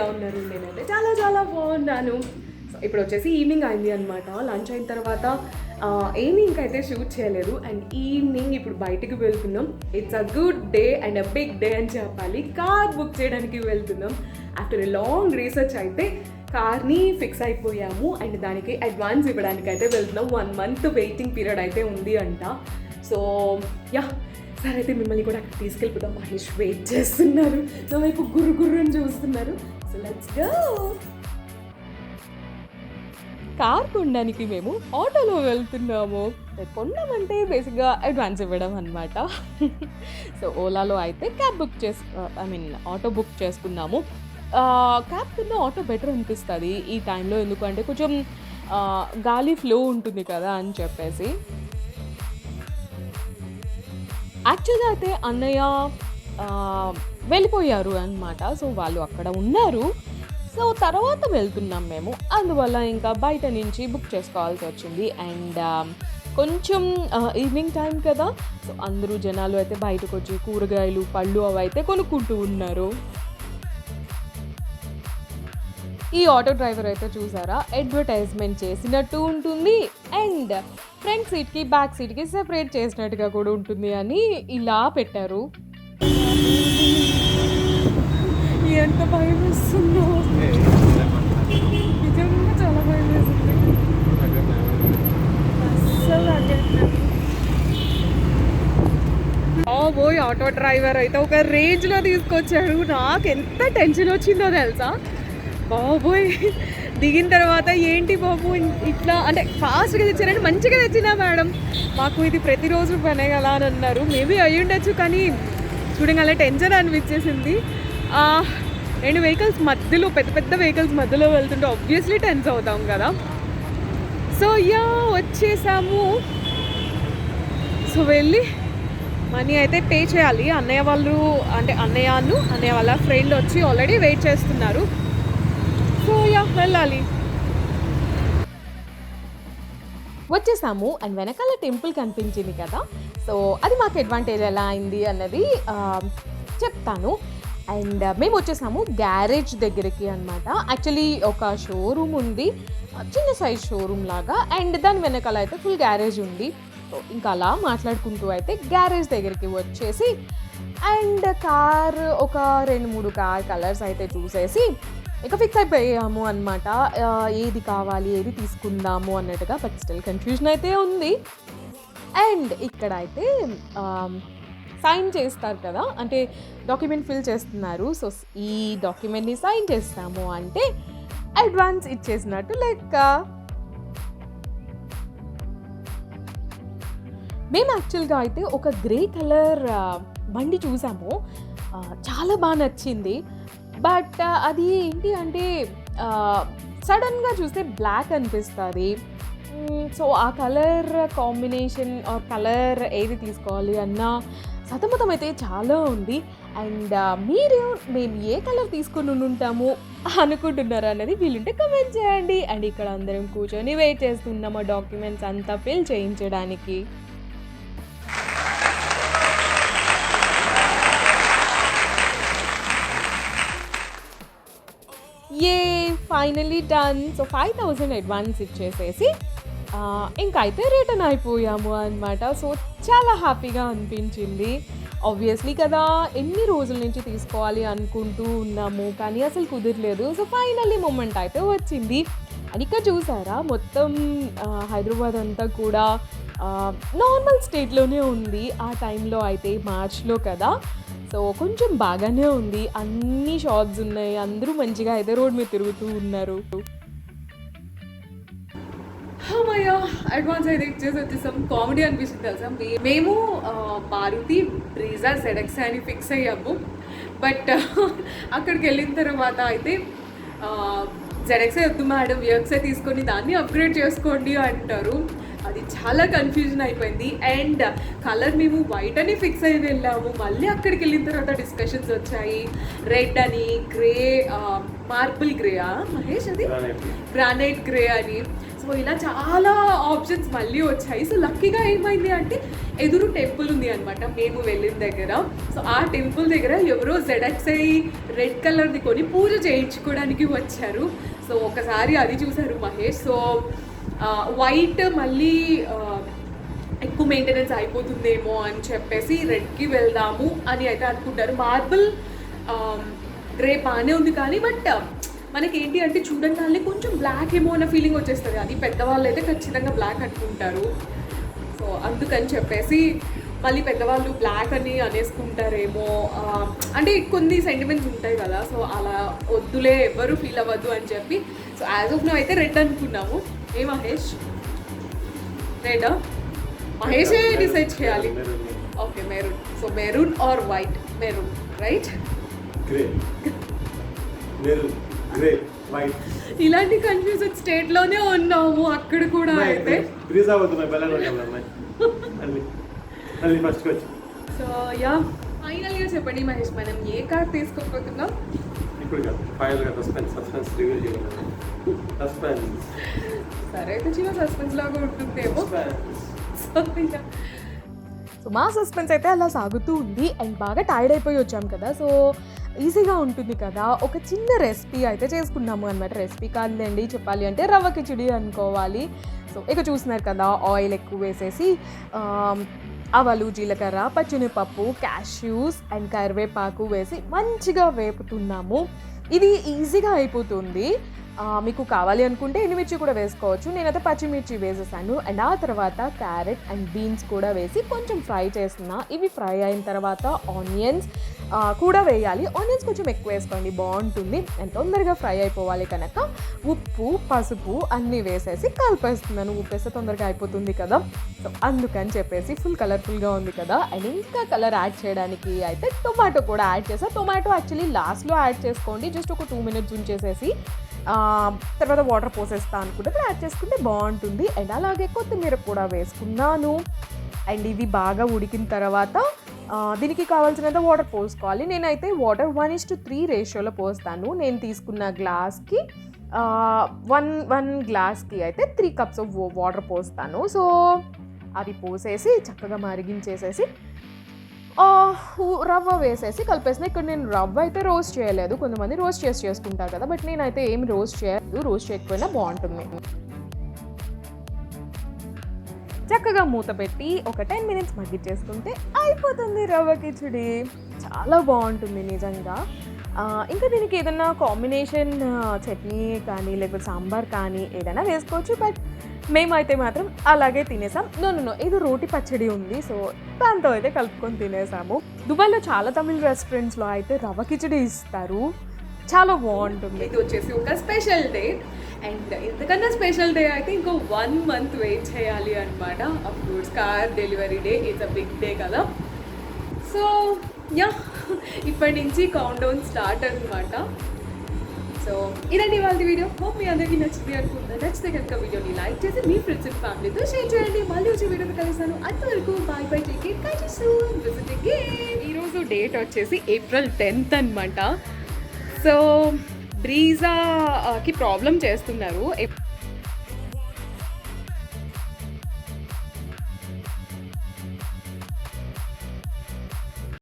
ఎలా ఉన్నారు? నేనైతే చాలా చాలా బాగున్నాను. సో ఇప్పుడు వచ్చేసి ఈవినింగ్ అయింది అనమాట. లంచ్ అయిన తర్వాత ఏమీ ఇంకైతే షూట్ చేయలేదు. అండ్ ఈవినింగ్ ఇప్పుడు బయటికి వెళ్తున్నాం. It's a good day and a big day అని చెప్పాలి. కార్ బుక్ చేయడానికి వెళ్తున్నాం. ఆఫ్టర్ ఎ లాంగ్ రీసెర్చ్ అయితే కార్ని ఫిక్స్ అయిపోయాము. అండ్ దానికి అడ్వాన్స్ ఇవ్వడానికి అయితే వెళ్తున్నాం. 1 month వెయిటింగ్ పీరియడ్ అయితే ఉంది అంట. సో యా, సరే అయితే మిమ్మల్ని కూడా అక్కడ తీసుకెళ్ళిపోతాం. మహేష్ వెయిట్ చేస్తున్నారు, నా వైపు గుర్రు అని చూస్తున్నారు. So let's go. కార్ కొనడానికి మేము ఆటోలో వెళ్తున్నాము. కొన్నామంటే బేసిక్గా అడ్వాన్స్ ఇవ్వడం అనమాట. సో ఓలాలో అయితే క్యాబ్ బుక్ ఆటో బుక్ చేసుకున్నాము. క్యాబ్ కన్నా ఆటో బెటర్ అనిపిస్తుంది ఈ టైంలో, ఎందుకంటే కొంచెం గాలి ఫ్లో ఉంటుంది కదా అని చెప్పేసి. యాక్చువల్గా అయితే అన్నయ్య వెళ్ళిపోయారు అనమాట. సో వాళ్ళు అక్కడ ఉన్నారు. సో తర్వాత వెళ్తున్నాం మేము, అందువల్ల ఇంకా బయట నుంచి బుక్ చేసుకోవాల్సి వచ్చింది. అండ్ కొంచెం ఈవినింగ్ టైం కదా, సో అందరూ జనాలు అయితే బయటకు వచ్చి కూరగాయలు పళ్ళు అవి అయితే కొనుక్కుంటూ ఉన్నారు. ఈ ఆటో డ్రైవర్ అయితే చూసారా, అడ్వర్టైజ్మెంట్ చేసినట్టు ఉంటుంది అండ్ ఫ్రంట్ సీట్కి బ్యాక్ సీట్కి సెపరేట్ చేసినట్టుగా కూడా ఉంటుంది అని ఇలా పెట్టారు. ఎంత భయం వేస్తుందో, నిజంగా చాలా భయం వేస్తుంది అసలు. ఓయ్ ఆటో డ్రైవర్ అయితే ఒక రేంజ్లో తీసుకొచ్చాడు. నాకు ఎంత టెన్షన్ వచ్చిందో తెలుసా బాబోయ్. దిగిన తర్వాత ఏంటి బాబు ఇట్లా అంటే ఫాస్ట్గా తెచ్చారంటే మంచిగా తెచ్చినా మేడం, మాకు ఇది ప్రతిరోజు పనే కదా అని అన్నారు. మేబీ అయ్యి ఉండొచ్చు, కానీ చూడగానే టెన్షన్ అనిపించేసింది. 2 వెహికల్స్ మధ్యలో, పెద్ద పెద్ద వెహికల్స్ మధ్యలో వెళ్తుంటే ఆబ్వియస్లీ టెన్స్ అవుతాం కదా. సో యా వచ్చేసాము. సో వెళ్ళి మనీ అయితే పే చేయాలి. అన్నయ్య వాళ్ళు అంటే అన్నయ్య వాళ్ళ ఫ్రెండ్ వచ్చి ఆల్రెడీ వెయిట్ చేస్తున్నారు. సో యా వెళ్ళాలి. వచ్చేసాము. అండ్ వెనకాల టెంపుల్ కనిపించింది కదా, సో అది మాకు అడ్వాంటేజ్ ఎలా అయింది అన్నది చెప్తాను. అండ్ మేము వచ్చేసాము గ్యారేజ్ దగ్గరికి అనమాట. యాక్చువల్లీ ఒక షోరూమ్ ఉంది, చిన్న సైజ్ షోరూమ్ లాగా, అండ్ దాని వెనకాల అయితే ఫుల్ గ్యారేజ్ ఉంది. సో ఇంకా అలా మాట్లాడుకుంటూ అయితే గ్యారేజ్ దగ్గరికి వచ్చేసి అండ్ కార్ ఒక 2-3 కార్ కలర్స్ అయితే చూసేసి ఇక ఫిక్స్ అయిపోయాము అనమాట. ఏది కావాలి ఏది తీసుకుందాము అన్నట్టుగా. బట్ స్టిల్ కన్ఫ్యూజన్ అయితే ఉంది. అండ్ ఇక్కడ అయితే సైన్ చేస్తారు కదా, అంటే డాక్యుమెంట్ ఫిల్ చేస్తున్నారు. సో ఈ డాక్యుమెంట్ని సైన్ చేస్తాము అంటే అడ్వాన్స్ ఇచ్చేసినట్టు లెక్క. మేము యాక్చువల్గా అయితే ఒక గ్రే కలర్ బండి చూసాము, చాలా బాగా నచ్చింది. బట్ అది ఏంటి అంటే సడన్గా చూస్తే బ్లాక్ అనిపిస్తుంది. సో ఆ కలర్ కాంబినేషన్ ఆర్ కలర్ ఏది తీసుకోవాలి అన్న సతమతం అయితే చాలా ఉంది. అండ్ మేము ఏ కలర్ తీసుకుని ఉంటాము అనుకుంటున్నారు అన్నది వీలుంటే కమెంట్ చేయండి. అండ్ ఇక్కడ అందరం కూర్చొని వెయిట్ చేస్తున్నాము డాక్యుమెంట్స్ అంతా ఫిల్ చేయించడానికి. Finally done. సో 5,000 అడ్వాన్స్ ఇచ్చేసేసి ఇంకా అయితే రిటర్న్ అయిపోయాము అనమాట. సో చాలా హ్యాపీగా అనిపించింది. ఆబ్వియస్లీ కదా, ఎన్ని రోజుల నుంచి తీసుకోవాలి అనుకుంటూ ఉన్నాము, కానీ అసలు కుదరలేదు. సో ఫైనల్లీ మూమెంట్ అయితే వచ్చింది. అని ఇక్కడ చూసారా, మొత్తం హైదరాబాద్ అంతా కూడా నార్మల్ స్టేట్లోనే ఉంది. ఆ టైంలో అయితే మార్చ్లో కదా, సో కొంచెం బాగానే ఉంది. అన్ని షాప్స్ ఉన్నాయి, అందరూ మంచిగా అయితే రోడ్ మీద తిరుగుతూ ఉన్నారు. అమ్మయ్యా అడ్వాన్స్ అయితే ఇచ్చేసి వచ్చేసాం. కామెడీ అనిపిస్తుంది తెలుసా. మేము మారుతి బ్రీజా ZX అని ఫిక్స్ అయ్యాము. బట్ అక్కడికి వెళ్ళిన తర్వాత అయితే ZX వద్దు మేడం, VXే తీసుకొని దాన్ని అప్గ్రేడ్ చేసుకోండి అంటారు. అది చాలా కన్ఫ్యూజన్ అయిపోయింది. అండ్ కలర్ మేము వైట్ అని ఫిక్స్ అయి వెళ్ళాము. మళ్ళీ అక్కడికి వెళ్ళిన తర్వాత డిస్కషన్స్ వచ్చాయి. రెడ్ అని, గ్రే, మార్బుల్ గ్రేయా మహేష్, అది గ్రానైట్ గ్రే అని. సో ఇలా చాలా ఆప్షన్స్ మళ్ళీ వచ్చాయి. సో లక్కీగా ఏమైంది అంటే ఎదురు టెంపుల్ ఉంది అనమాట మేము వెళ్ళిన దగ్గర. సో ఆ టెంపుల్ దగ్గర ఎవరో ZXI రెడ్ కలర్ది కొని పూజ చేయించుకోవడానికి వచ్చారు. సో ఒకసారి అది చూసారు మహేష్. సో వైట్ మళ్ళీ ఎక్కువ మెయింటెనెన్స్ అయిపోతుందేమో అని చెప్పేసి రెడ్కి వెళ్దాము అని అయితే అనుకుంటారు. మార్బుల్ గ్రే బాగానే ఉంది కానీ బట్ మనకి ఏంటి అంటే చూడటానికి కొంచెం బ్లాక్ ఏమో అన్న ఫీలింగ్ వచ్చేస్తుంది. అది పెద్దవాళ్ళు అయితే ఖచ్చితంగా బ్లాక్ అనుకుంటారు. సో అందుకని చెప్పేసి మళ్ళీ పెద్దవాళ్ళు బ్లాక్ అని అనేసుకుంటారేమో, అంటే కొన్ని సెంటిమెంట్స్ ఉంటాయి కదా. సో అలా వద్దులే ఎవ్వరు ఫీల్ అవ్వద్దు అని చెప్పి సో యాజ్ ఆఫ్ నో అయితే రెడ్ అనుకున్నాము. ఏ మహేష్ రెడ్? మహేషే డిసైడ్ చేయాలి. Okay maroon. So maroon are white? Maroon right. ఇలాంటి కన్ఫ్యూజన్ స్టేట్లోనే ఉన్నాము అక్కడ కూడా. అయితే సో యా ఫైనల్గా చెప్పండి మహేష్, మనం ఏ కార్ తీసుకోకపోతున్నాం? సరే అయితే చిన్న సస్పెన్స్ లాగా ఉంటుందేమో. సో మా సస్పెన్స్ అయితే అలా సాగుతూ ఉంది అండ్ బాగా టైర్డ్ అయిపోయి వచ్చాం కదా. సో ఈజీగా ఉంటుంది కదా, ఒక చిన్న రెసిపీ అయితే చేసుకున్నాము అనమాట. రెసిపీ కాదులేండి, చెప్పాలి అంటే రవ్వ కిచిడి అనుకోవాలి. సో ఇక చూస్తున్నారు కదా, ఆయిల్ ఎక్కువ వేసేసి ఆవాలు, జీలకర్ర, పచ్చిమిరపప్పు, క్యాష్యూస్ అండ్ కరివేపాకు వేసి మంచిగా వేపుతున్నాము. ఇది ఈజీగా అయిపోతుంది. మీకు కావాలి అనుకుంటే ఎండుమిర్చి కూడా వేసుకోవచ్చు. నేనైతే పచ్చిమిర్చి వేసేసాను అండ్ ఆ తర్వాత క్యారెట్ అండ్ బీన్స్ కూడా వేసి కొంచెం ఫ్రై చేస్తున్నా. ఇవి ఫ్రై అయిన తర్వాత ఆనియన్స్ కూడా వేయాలి. ఆనియన్స్ కొంచెం ఎక్కువ వేసుకోండి, బాగుంటుంది అండ్ తొందరగా ఫ్రై అయిపోవాలి కనుక ఉప్పు, పసుపు అన్నీ వేసేసి కలిపేస్తున్నాను. ఉప్పు వేస్తే తొందరగా అయిపోతుంది కదా. సో అందుకని చెప్పేసి ఫుల్ కలర్ఫుల్గా ఉంది కదా. అండ్ ఇంకా కలర్ యాడ్ చేయడానికి అయితే టొమాటో కూడా యాడ్ చేస్తాను. టొమాటో యాక్చువల్లీ లాస్ట్లో యాడ్ చేసుకోండి, జస్ట్ ఒక 2 minutes ఉంచేసేసి తర్వాత వాటర్ పోసేస్తా అనుకుంటే యాడ్ చేసుకుంటే బాగుంటుంది. అండ్ అలాగే కొత్తిమీర కూడా వేసుకున్నాను. అండ్ ఇవి బాగా ఉడికిన తర్వాత దీనికి కావాల్సినంత వాటర్ పోసుకోవాలి. నేనైతే వాటర్ 1:3 రేషియోలో పోస్తాను. నేను తీసుకున్న గ్లాస్కి 1 గ్లాస్కి అయితే 3 cups ఆఫ్ వాటర్ పోస్తాను. సో అవి పోసేసి చక్కగా మరిగించేసేసి రవ్వ వేసేసి కలిపేసిన. ఇక్కడ నేను రవ్వ అయితే రోస్ట్ చేయలేదు, కొంతమంది రోస్ట్ చేసుకుంటారు కదా, బట్ నేనైతే ఏం రోస్ట్ చేయలేదు. రోస్ట్ చేయకపోయినా బాగుంటుంది. చక్కగా మూత పెట్టి ఒక 10 minutes మగ్గిచ్చేసుకుంటే అయిపోతుంది రవ్వ కిచిడి. చాలా బాగుంటుంది నిజంగా. ఇంకా దీనికి ఏదైనా కాంబినేషన్ చట్నీ కానీ లేకపోతే సాంబార్ కానీ ఏదైనా వేసుకోవచ్చు, బట్ మేమైతే మాత్రం అలాగే తినేసాం. నో ఇది రోటి పచ్చడి ఉంది, సో దాంతో అయితే కలుపుకొని తినేసాము. దుబాయ్లో చాలా తమిళ రెస్టారెంట్స్లో అయితే రవ్వ కిచిడి ఇస్తారు, చాలా బాగుంటుంది. ఇది వచ్చేసి ఒక స్పెషల్ డే అండ్ ఇంతకన్నా స్పెషల్ డే అయితే ఇంకో 1 month వెయిట్ చేయాలి అనమాట. Of course car delivery day it's a big day కదా. సో యా ఇప్పటి నుంచి కౌంట్ డౌన్ స్టార్ట్ అనమాట. సో ఇదండి వాళ్ళ వీడియో. హోప్ మీ అందరికీ నచ్చింది అనుకుంటా. నచ్చితే కనుక వీడియోని లైక్ చేసి మీ ఫ్రెండ్స్ అండ్ ఫ్యామిలీతో షేర్ చేయండి. మళ్ళీ వచ్చే వీడియోతో కలిసాను. అంతవరకు bye bye, take care, bye soon, visit again. ఈరోజు డేట్ వచ్చేసి April 10th అనమాట. సో బ్రీజాకి ప్రాబ్లం చేస్తున్నారు.